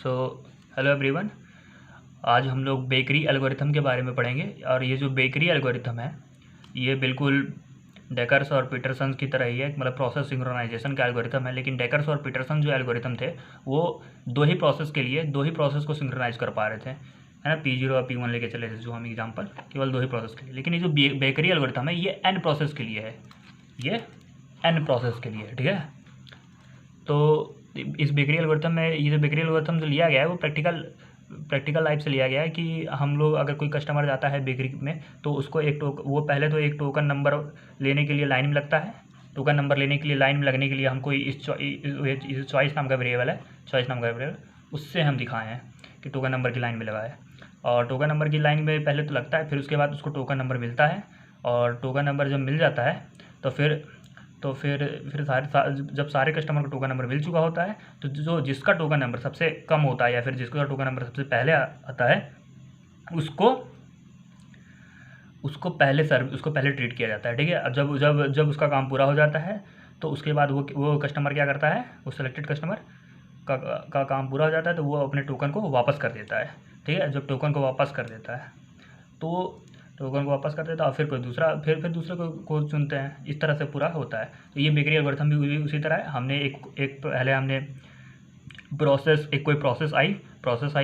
So hello everyone. आज हम लोग बेकरी एल्गोरिथम के बारे में पढ़ेंगे। और ये जो बेकरी एल्गोरिथम है ये बिल्कुल डेकर्स और पीटरसन की तरह ही है, मतलब प्रोसेस सिंक्रोनाइजेशन का एल्गोरिथम है। लेकिन डेकर्स और पीटरसन जो एल्गोरिथम थे वो दो ही प्रोसेस को सिंक्रोनाइज कर पा रहे थे, है ना। P0 और P1 लेके चले थे जो हम एग्जाम्पल, केवल दो ही प्रोसेस के लिए। लेकिन ये जो बेकरी एल्गोरिथम है ये n प्रोसेस के लिए है, ये n प्रोसेस के लिए है, ठीक है। तो इस बेकरी एल्गोरिथम में ये जो बेकरी एल्गोरिथम जो लिया गया है वो प्रैक्टिकल लाइफ से लिया गया है कि हम लोग अगर कोई कस्टमर जाता है बेकरी में तो उसको वो पहले तो एक टोकन नंबर लेने के लिए लाइन में लगता है। टोकन नंबर लेने के लिए लाइन में लगने के लिए हमको इस चॉइस नाम का वेरिएबल है, चॉइस नाम का वेरिएबल, उससे हम दिखाए हैं कि टोकन नंबर की लाइन में लगा है। और टोकन नंबर की लाइन में पहले तो लगता है, फिर उसके बाद उसको टोकन नंबर मिलता है। और टोकन नंबर जब मिल जाता है तो फिर जब सारे कस्टमर को टोकन नंबर मिल चुका होता है तो जो जिसका टोकन नंबर सबसे कम होता है या फिर जिसका टोकन नंबर सबसे पहले आता है उसको पहले ट्रीट किया जाता है, ठीक है। अब जब उसका काम पूरा हो जाता है तो उसके बाद वो कस्टमर क्या करता है, वो सिलेक्टेड कस्टमर का काम पूरा हो जाता है तो वो अपने टोकन को वापस कर देता है, ठीक है। जब टोकन को वापस कर देता है तो टोकन को वापस कर देता है और फिर कोई दूसरा फिर दूसरे को चुनते हैं। इस तरह से पूरा होता है। तो ये बेकरी एल्गोरिथम भी उसी तरह है। हमने पहले हमने कोई प्रोसेस आई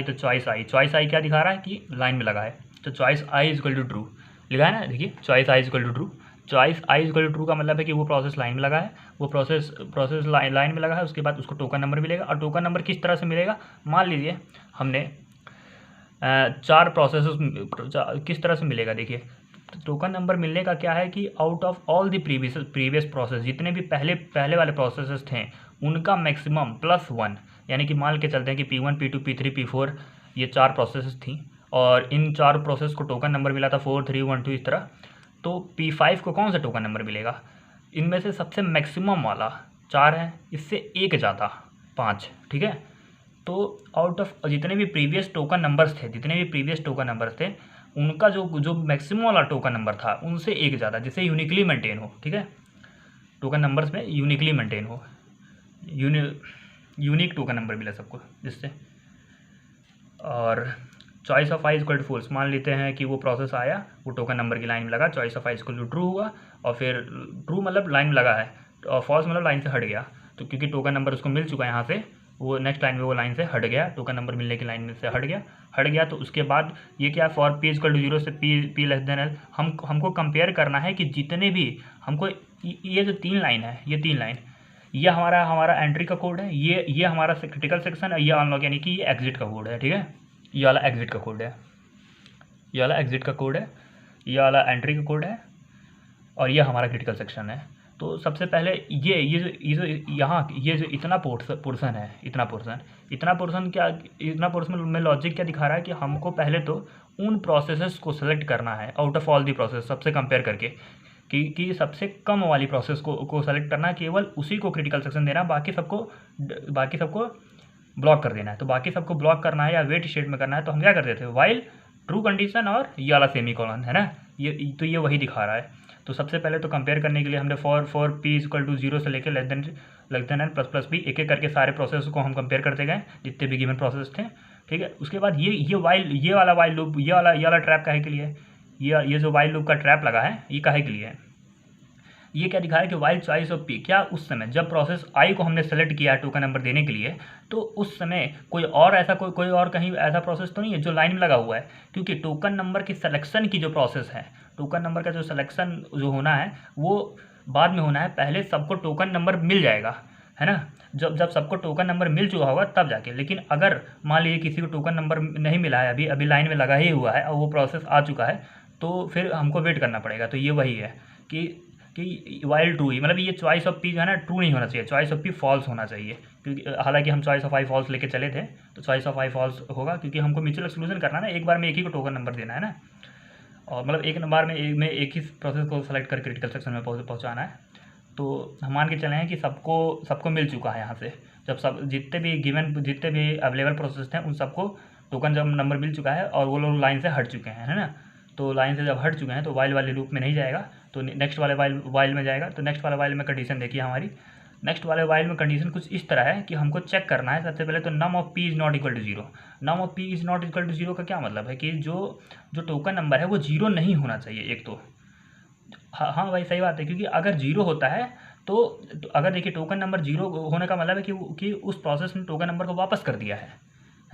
तो चॉइस आई क्या दिखा रहा है कि लाइन में लगा है, तो choice I is equal to true लिखा है ना, देखिए choice I is equal to true. Choice I is equal to true का मतलब है कि वो प्रोसेस लाइन में लगा है, वो प्रोसेस लाइन में लगा है। उसके बाद उसको टोकन नंबर मिलेगा। और टोकन नंबर किस तरह से मिलेगा, मान लीजिए हमने 4 प्रोसेस किस तरह से मिलेगा, देखिए टोकन नंबर मिलने का क्या है कि out of all the previous process, जितने भी पहले वाले प्रोसेसेस थे उनका मैक्सिमम +1, यानी कि मान के चलते हैं कि P1 P2 P3 P4 ये 4 प्रोसेसेस थी और इन 4 प्रोसेस को टोकन नंबर मिला था 4 3 1 2 इस तरह। तो P5 को कौन सा टोकन नंबर मिलेगा, इनमें से सबसे मैक्सिमम वाला 4 है, इससे एक ज़्यादा 5, ठीक है। तो आउट ऑफ जितने भी प्रीवियस टोकन नंबर्स थे उनका जो मैक्सिमम वाला टोकन नंबर था उनसे एक ज़्यादा, जिससे यूनिकली मेंटेन हो, ठीक है। टोकन नंबर्स में यूनिकली मेंटेन हो, यूनिक टोकन नंबर मिला सबको जिससे। और choice of I is equal to false, मान लेते हैं कि वो प्रोसेस आया, वो टोकन नंबर की लाइन में लगा, choice of I is equal to true हुआ। और फिर ट्रू मतलब लाइन में लगा है और फॉल्स मतलब लाइन से हट गया। तो क्योंकि टोकन नंबर उसको मिल चुका है यहाँ से, वो नेक्स्ट लाइन में वो लाइन से हट गया, टोकन नंबर मिलने की लाइन में से हट गया। तो उसके बाद ये क्या, फॉर P इक्वल टू 0 से P लेस देन L, हमको कंपेयर करना है कि जितने भी हमको ये जो 3 लाइन है, ये 3 लाइन, ये हमारा एंट्री का कोड है, ये हमारा क्रिटिकल सेक्शन है, ये अनलॉक यानी कि ये एग्जिट का कोड है, ठीक है। ये वाला एग्जिट का कोड है, ये वाला एग्जिट का कोड है, ये वाला एंट्री का कोड है और ये हमारा क्रिटिकल सेक्शन है। तो सबसे पहले ये जो इतना पोर्शन है, इतना पोर्शन में लॉजिक क्या दिखा रहा है कि हमको पहले तो उन प्रोसेसेस को सेलेक्ट करना है out of all the process, सबसे कंपेयर करके कि सबसे कम वाली प्रोसेस को सेलेक्ट करना है, केवल उसी को क्रिटिकल सेक्शन देना, बाकी सबको ब्लॉक कर देना है। तो बाकी सबको ब्लॉक करना है या वेट स्टेट में करना है तो हम क्या करते थे, वाइल ट्रू कंडीशन और ये वाला सेमीकोलन, है ना, ये वही दिखा रहा है। तो सबसे पहले तो कंपेयर करने के लिए हमने फॉर P इक्वल टू 0 से लेकर less than N plus B एक एक करके सारे प्रोसेस को हम कंपेयर करते गए जितने भी गिवन प्रोसेस थे, ठीक है। उसके बाद ये वाला वाइल लूप, ये वाला ट्रैप काहे के लिए है, ये जो वाइल लूप का ट्रैप लगा है ये काहे के लिए है, ये क्या दिखा है कि वाइल चॉइस ऑफ P, क्या उस समय जब प्रोसेस I को हमने सेलेक्ट किया है टोकन नंबर देने के लिए, तो उस समय कोई और कहीं ऐसा प्रोसेस तो नहीं है जो लाइन में लगा हुआ है, क्योंकि टोकन नंबर की सिलेक्शन की जो प्रोसेस है, टोकन नंबर का जो सिलेक्शन जो होना है वो बाद में होना है, पहले सबको टोकन नंबर मिल जाएगा, है ना। जब सबको टोकन नंबर मिल चुका होगा तब जाके। लेकिन अगर मान लीजिए किसी को टोकन नंबर नहीं मिला है, अभी लाइन में लगा ही हुआ है और वो प्रोसेस आ चुका है, तो फिर हमको वेट करना पड़ेगा। तो ये वही है कि वाइल ट्रू ही, मतलब ये चॉइस ऑफ P जो है ना ट्रू नहीं होना चाहिए, चॉइस ऑफ P फॉल्स होना चाहिए। क्योंकि हालांकि हम चॉइस ऑफ आई फॉल्स लेके चले थे, तो चॉइस ऑफ आई फॉल्स होगा क्योंकि हमको म्यूचुअल एक्सक्लूजन करना है ना, एक बार में एक ही को टोकन नंबर देना है ना, और मतलब एक बार में एक ही प्रोसेस को सेलेक्ट कर क्रिटिकल सेक्शन में पहुँचाना है। तो हम मान के चले हैं कि सबको मिल चुका है यहाँ से, जब जितने भी अवेलेबल प्रोसेस थे उन सबको टोकन जब नंबर मिल चुका है और वो लोग लाइन से हट चुके हैं, है ना। तो लाइन से जब हट चुके हैं तो वाइल वाले लूप में नहीं जाएगा, तो नेक्स्ट वाले वाइल में जाएगा। तो नेक्स्ट वाले वाइल में कंडीशन देखिए हमारी नेक्स्ट वाले वाइल में कंडीशन कुछ इस तरह है कि हमको चेक करना है सबसे पहले तो num of P is not equal to zero. Num of P is not equal to zero का क्या मतलब है कि जो जो टोकन नंबर है वो जीरो नहीं होना चाहिए एक तो। हाँ भाई सही बात है, क्योंकि अगर जीरो होता है तो अगर देखिए टोकन नंबर जीरो होने का मतलब है कि उस प्रोसेस ने टोकन नंबर को वापस कर दिया है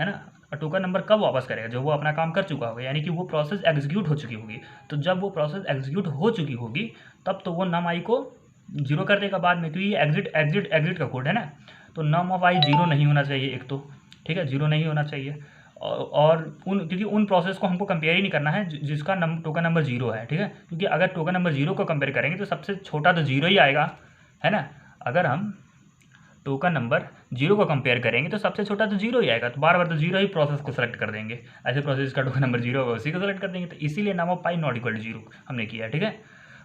ना। और टोकन नंबर कब वापस करेगा, जब वो अपना काम कर चुका होगा, यानी कि वो प्रोसेस एग्जीक्यूट हो चुकी होगी। तो जब वो प्रोसेस एग्जीक्यूट हो चुकी होगी तब तो वो नम आई को जीरो कर देगा बाद में, क्योंकि ये एग्जिट का कोड है ना। तो नम ऑफ आई जीरो नहीं होना चाहिए एक तो, ठीक है, जीरो नहीं होना चाहिए। और क्योंकि उन प्रोसेस को हमको कंपेयर ही नहीं करना है जिसका टोकन नंबर जीरो है, ठीक है, क्योंकि अगर टोकन नंबर जीरो को कंपेयर करेंगे तो सबसे छोटा तो जीरो ही आएगा, है ना। अगर हम टोकन नंबर जीरो को कंपेयर करेंगे तो सबसे छोटा तो जीरो ही आएगा, तो बार बार तो जीरो ही प्रोसेस को सेलेक्ट कर देंगे। ऐसे प्रोसेस का टोकन नंबर जीरो होगा उसी को सेलेक्ट कर देंगे, तो इसीलिए num of pi not equal to zero हमने किया है, ठीक है।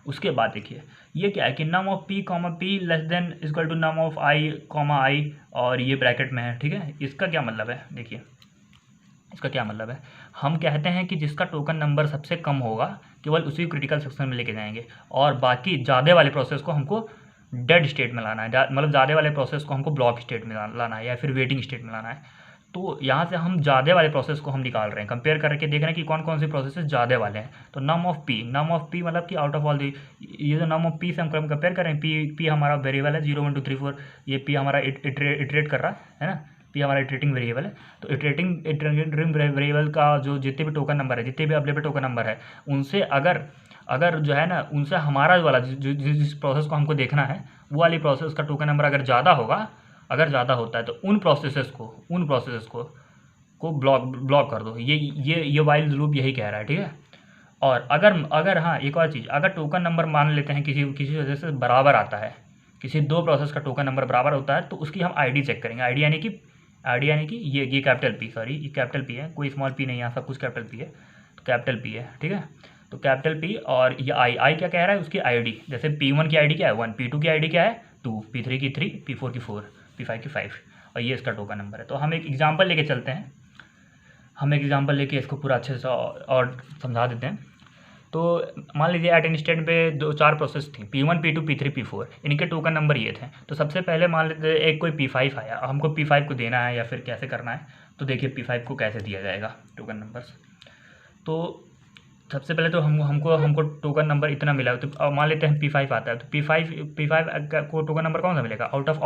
उसके बाद देखिए ये क्या है कि num of P comma P less than equal to num of I comma I, और ये ब्रैकेट में है, ठीक है। इसका क्या मतलब है, देखिए इसका क्या मतलब है, हम कहते हैं कि जिसका टोकन नंबर सबसे कम होगा केवल उसी क्रिटिकल सेक्शन में लेके जाएंगे, और बाकी ज़्यादा वाले प्रोसेस को हमको डेड स्टेट में लाना है, मतलब ज़्यादा वाले प्रोसेस को हमको ब्लॉक स्टेट में लाना है या फिर वेटिंग स्टेट में लाना है। तो यहाँ से हम ज़्यादा वाले प्रोसेस को हम निकाल रहे हैं, कंपेयर करके देख रहे हैं कि कौन कौन से प्रोसेस ज़्यादा वाले हैं। तो नम ऑफ पी मतलब कि आउट ऑफ ऑल दी, ये जो नम ऑफ पी से हम कंपेयर करें, पी हमारा वेरिएबल है 0 1 2 3 4, ये पी हमारा इटरेट कर रहा है ना, पी हमारा इटरेटिंग वेरिएबल है। तो इटरेटिंग वेरिएबल का जो जितने भी टोकन नंबर है, जितने भी अवेलेबल टोकन नंबर है, उनसे अगर जो है ना, उनसे हमारा वाला जिस प्रोसेस को हमको देखना है वो वाली प्रोसेस का टोकन नंबर अगर ज़्यादा होता है तो उन प्रोसेसेस को ब्लॉक कर दो। ये वाइल लूप यही कह रहा है, ठीक है। और अगर हाँ एक और चीज़, अगर टोकन नंबर मान लेते हैं किसी वजह से बराबर आता है, किसी दो प्रोसेस का टोकन नंबर बराबर होता है, तो उसकी हम आईडी चेक करेंगे। आईडी यानी कि ये कैपिटल पी, सॉरी ये कैपिटल पी है, कोई स्मॉल पी नहीं, यहाँ सब कुछ कैपिटल पी है, तो कैपिटल पी है, ठीक है। तो कैपिटल पी और ये आई क्या कह रहा है, उसकी आईडी, जैसे P1 की आईडी क्या है 1, P2 की आईडी क्या है 2, P3 की 3, P4 की 4, P5 की 5, और ये इसका टोकन नंबर है। तो हम एक एग्जांपल लेके चलते हैं, हम एक एग्जांपल लेके इसको पूरा अच्छे से और समझा देते हैं। तो मान लीजिए एट इंस्टेंट पे 4 प्रोसेस थी, P1 P2 P3 P4, इनके टोकन नंबर ये थे। तो सबसे पहले मान लीजिए एक कोई P5 आया, हमको P5 को देना है या फिर कैसे करना है, तो देखिए P5 को कैसे दिया जाएगा टोकन नंबर्स। तो सबसे पहले तो हमको टोकन नंबर इतना मिला, तो मान लेते हैं P5 आता है, तो P5 को टोकन नंबर कौन सा मिलेगा, out of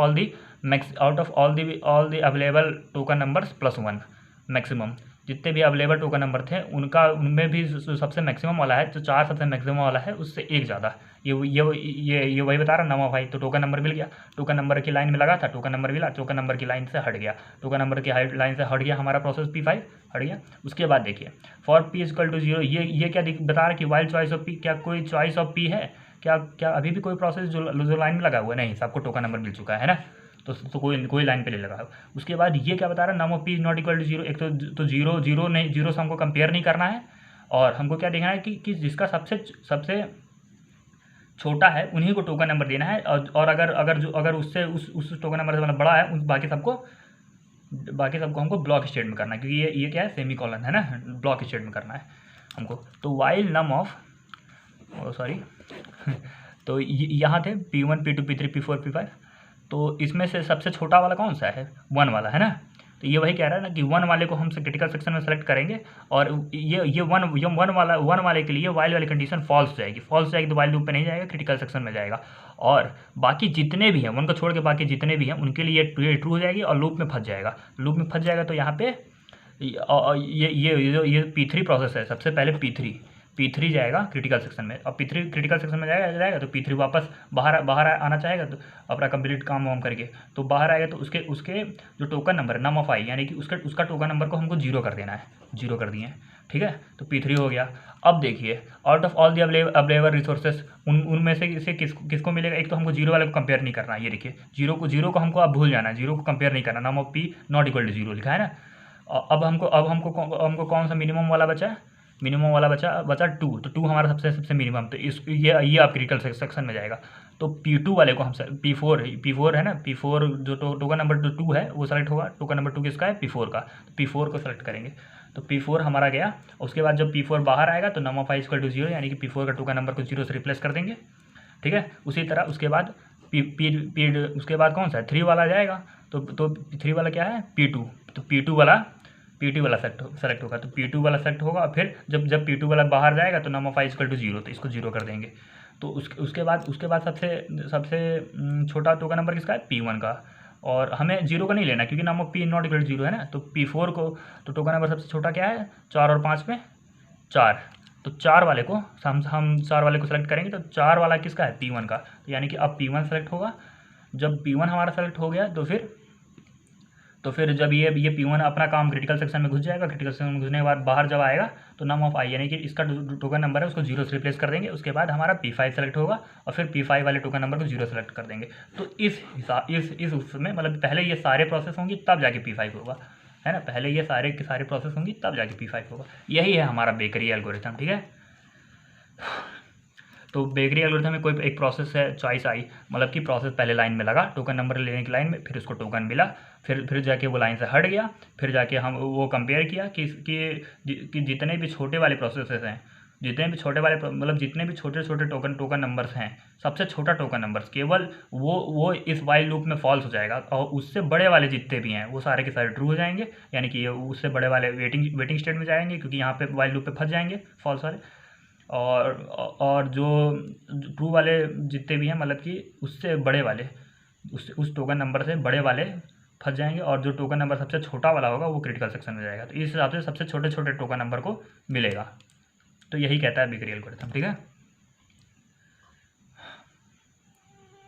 all the available token numbers plus 1, maximum जितने भी अवेलेबल टोकन नंबर थे उनमें भी सबसे मैक्सिमम वाला है, तो 4 सबसे मैक्सिमम वाला है, उससे एक ज़्यादा, ये वही बता रहा नम ऑफ आई। तो टोकन नंबर मिल गया, टोकन नंबर की लाइन में लगा था, टोकन नंबर मिला, टोकन नंबर की लाइन से हट गया, टोकन नंबर की लाइन से हट गया हमारा प्रोसेस P5 हट गया। उसके बाद देखिए फॉर P इक्वल टू 0, ये क्या बता रहा है कि वाइल चॉइस ऑफ P, क्या कोई चॉइस ऑफ P है, क्या अभी भी कोई प्रोसेस जो लाइन में लगा हुआ है, नहीं, सबको टोकन नंबर मिल चुका है ना, तो कोई लाइन पे ले लगा। उसके बाद ये क्या बता रहा है, num of P not equal to 0, एक तो जीरो से हमको कंपेयर नहीं करना है, और हमको क्या देखना है कि जिसका सबसे छोटा है उन्हीं को टोकन नंबर देना है, और अगर उससे उस टोकन नंबर से मतलब बड़ा है, बाकी सबको हमको ब्लॉक स्टेट में करना है, क्योंकि ये क्या है सेमी कॉलन है ना, ब्लॉक स्टेट में करना है हमको। तो वाइल नम ऑफ सॉरी तो यहाँ थे P1 P2 P3 P4 P5, तो इसमें से सबसे छोटा वाला कौन सा है, 1 वाला है ना। तो ये वही कह रहा है ना कि 1 वाले को हम क्रिटिकल सेक्शन में सेलेक्ट करेंगे, और ये 1 वाले के लिए वाइल वाली कंडीशन फॉल्स जाएगी तो वाइल लूप पे नहीं जाएगा, क्रिटिकल सेक्शन में जाएगा। और बाकी जितने भी हैं 1 को छोड़ के बाकी जितने भी हैं उनके लिए ये ट्रू हो जाएगी और लूप में फंस जाएगा। तो यहाँ पे ये P3 प्रोसेस है, सबसे पहले P3 जाएगा क्रिटिकल सेक्शन में, और P3 क्रिटिकल सेक्शन में जाएगा तो P3 वापस बाहर आना चाहेगा, तो अपना कंप्लीट काम वाम करके तो बाहर आएगा, तो उसके जो टोकन नंबर नम ऑफ आई, यानी कि उसका टोकन नंबर को हमको 0 कर देना है, 0 कर दिए, ठीक है। तो P3 हो गया। अब देखिए out of all the available resources, उनमें से किसको मिलेगा, एक तो हमको 0 वाले को कंपेयर नहीं करना है, ये देखिए 0 को हमको अब भूल जाना है, 0 को कंपेयर नहीं करना, num of P not equal to 0 लिखा है ना। अब हमको कौन सा मिनिमम वाला बचा, मिनिमम वाला बचा 2, तो 2 हमारा सबसे मिनिमम, तो ये आप क्रिटिकल सेक्शन में जाएगा। तो P2 वाले को हम P4 है ना, P4 जो टोकन नंबर 2 है वो सेलेक्ट होगा, टोकन नंबर 2 किसका है, P4 का, तो P4 को सेलेक्ट करेंगे, तो P4 हमारा गया। उसके बाद जब P4 बाहर आएगा तो num of I equal to 0, यानी कि P4 का टोकन नंबर को 0 से रिप्लेस कर देंगे, ठीक है। उसी तरह उसके बाद पी उसके बाद कौन सा है, 3 वाला जाएगा, तो 3 वाला क्या है, P2, तो P2 वाला सेलेक्ट होगा, तो P2 वाला सेलेक्ट होगा। फिर जब P2 वाला बाहर जाएगा तो num of I = 0, तो इसको 0 कर देंगे। तो उसके बाद सबसे छोटा टोकन नंबर किसका है, P1 का, और हमें 0 का नहीं लेना क्योंकि num of P ≠ 0 है ना। तो P4 को, तो टोकन नंबर सबसे छोटा क्या है, 4 और 5 में 4, तो 4 वाले को हम 4 वाले को सेलेक्ट करेंगे, तो 4 वाला किसका है, P1 का, तो यानी कि अब P1 सेलेक्ट होगा। जब P1 हमारा सेलेक्ट हो गया तो फिर जब ये P1 अपना काम क्रिटिकल सेक्शन में घुस जाएगा, क्रिटिकल सेक्शन में घुसने के बाद बाहर जब आएगा तो num of I यानी कि इसका टोकन नंबर है उसको 0 से रिप्लेस कर देंगे। उसके बाद हमारा P5 सेलेक्ट होगा और फिर P5 वाले टोकन नंबर को 0 सेलेक्ट कर देंगे। तो इस उसमें मतलब पहले ये सारे प्रोसेस होंगी तब जाके P5 होगा, है ना, पहले ये सारे के सारे प्रोसेस होंगी तब जाके P5 होगा। यही है हमारा बेकरी एल्गोरिथम, ठीक है। तो बेकरी एल्गोरिथम में कोई एक प्रोसेस है, चॉइस आई, मतलब कि प्रोसेस पहले लाइन में लगा टोकन नंबर लेने की लाइन में, फिर उसको टोकन मिला, फिर जाके वो लाइन से हट गया, फिर जाके हम वो कंपेयर किया कि जितने भी छोटे वाले प्रोसेसेस हैं, जितने भी छोटे वाले मतलब जितने भी छोटे छोटे टोकन नंबर्स हैं, सबसे छोटा टोकन नंबर्स केवल वो इस वाइल लूप में फॉल्स हो जाएगा, और उससे बड़े वाले जितने भी हैं वो सारे के सारे ट्रू हो जाएंगे, यानी कि उससे बड़े वाले वेटिंग स्टेट में जाएंगे क्योंकि यहाँ पे वाइल लूप पे फंस जाएंगे फॉल्स वाले, और जो ट्रू वाले जितने भी हैं मतलब कि उससे बड़े वाले उस टोकन नंबर से बड़े वाले फंस जाएंगे, और जो टोकन नंबर सबसे छोटा वाला होगा वो क्रिटिकल सेक्शन में जाएगा। तो इस हिसाब से सबसे छोटे छोटे टोकन नंबर को मिलेगा। तो यही कहता है बेकरी एल्गोरिथम, ठीक है।